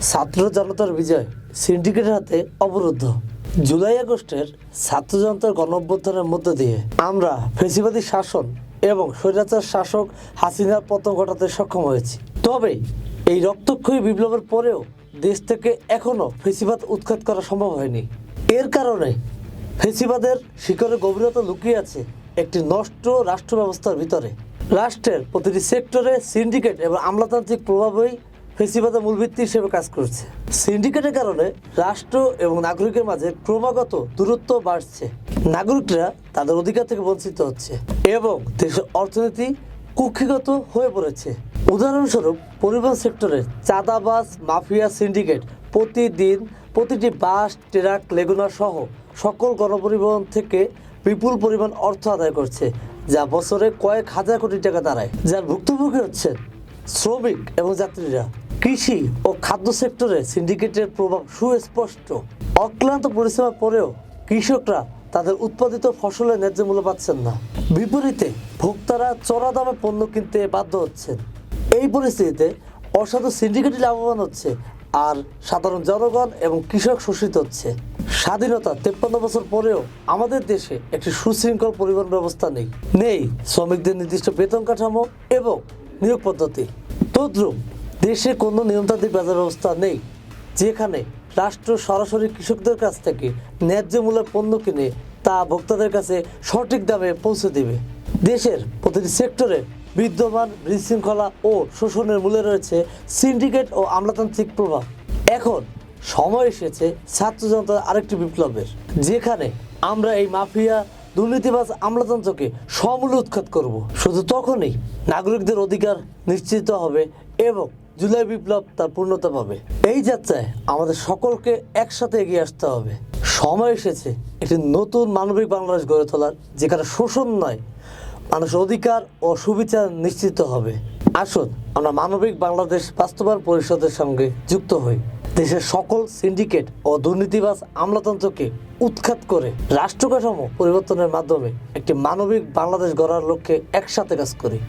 ছাত্র জনতার বিজয় সিন্ডিকেটের হাতে অবরুদ্ধ। জুলাই আগস্টের ছাত্র জনতার গণঅভ্যুত্থানের মধ্য দিয়ে আমরা ফ্যাসিবাদী শাসন এবং স্বৈরাচার শাসক হাসিনার পতন ঘটাতে সক্ষম হয়েছি। তবে এই রক্তক্ষয়ী বিপ্লবের পরেও দেশ থেকে এখনো ফ্যাসিবাদ উৎখাত করা সম্ভব হয়নি। এর কারণে ফ্যাসিবাদের শিকড়ে গভীরতা লুকিয়ে আছে একটি নষ্ট রাষ্ট্র ব্যবস্থার ভিতরে। রাষ্ট্রের প্রতিটি সেক্টরে সিন্ডিকেট এবং আমলাতান্ত্রিক প্রভাবই ফ্যাসিবাদের মূল ভিত্তি হিসেবে কাজ করছে। সিন্ডিকেটের কারণে রাষ্ট্র এবং নাগরিকের মাঝে ক্রমাগত দূরত্ব বাড়ছে। নাগরিকরা তাদের অধিকার থেকে বঞ্চিত হচ্ছে এবং দেশের অর্থনীতি কুক্ষিগত হয়ে পড়েছে। উদাহরণস্বরূপ পরিবহন সেক্টরে চাঁদাবাজ মাফিয়া সিন্ডিকেট প্রতিদিন প্রতিটি বাস, ট্রাক, লেগুনা সহ সকল গণপরিবহন থেকে বিপুল পরিমাণ অর্থ আদায় করছে, যা বছরে কয়েক হাজার কোটি টাকা দাঁড়ায়, যার ভুক্তভোগী হচ্ছেন শ্রমিক এবং যাত্রীরা। কৃষি ও খাদ্য সেক্টরে সিন্ডিকেটের প্রভাব সুস্পষ্ট। অক্লান্ত পরিশ্রমের পরেও কৃষকরা তাদের উৎপাদিত ফসলের ন্যায্য মূল্য পাচ্ছেন না। বিপরীতে ভোক্তারা চড়া দামে পণ্য কিনতে বাধ্য হচ্ছেন। এই পরিস্থিতিতে অসাধু সিন্ডিকেটই লাভবান হচ্ছে, আর সাধারণ জনগণ এবং কৃষক শোষিত হচ্ছে। স্বাধীনতা 53 বছর পরেও আমাদের দেশে একটি সুশৃঙ্খল পরিবহন ব্যবস্থা নেই শ্রমিকদের নির্দিষ্ট বেতন কাঠামো এবং নিয়োগ পদ্ধতি। তদ্রুপ দেশে কোনো নিয়মতান্ত্রিক বাজার ব্যবস্থা নেই, যেখানে রাষ্ট্র সরাসরি কৃষকদের কাছ থেকে ন্যায্য মূল্যের পণ্য কিনে তা ভোক্তাদের কাছে সঠিক দামে পৌঁছে দেবে। দেশের প্রতিটি সেক্টরে বিদ্যমান বিশৃঙ্খলা ও শোষণের মূলে রয়েছে সিন্ডিকেট ও আমলাতান্ত্রিক প্রভাব। এখন সময় এসেছে ছাত্র জনতার আরেকটি বিপ্লবের, যেখানে আমরা এই মাফিয়া দুর্নীতিবাজ আমলাতন্ত্রকে সমূলে উৎখাত করব। শুধু তখনই নাগরিকদের অধিকার নিশ্চিত হবে এবং জুলাই বিপ্লব তার পূর্ণতা পাবে। এই যাত্রায় আমাদের সকলকে একসাথে এগিয়ে আসতে হবে। সময় এসেছে একটি নতুন মানবিক বাংলাদেশ গড়ে তোলার, যেখানে শোষণ নয়, মানুষের অধিকার ও সুবিচার নিশ্চিত হবে। আসুন আমরা মানবিক বাংলাদেশ বাস্তবায়ন পরিষদের সঙ্গে যুক্ত হই। দেশের সকল সিন্ডিকেট ও দুর্নীতিবাজ আমলাতন্ত্রকে উৎখাত করে রাষ্ট্র কাঠামো পরিবর্তনের মাধ্যমে একটি মানবিক বাংলাদেশ গড়ার লক্ষ্যে একসাথে কাজ করি।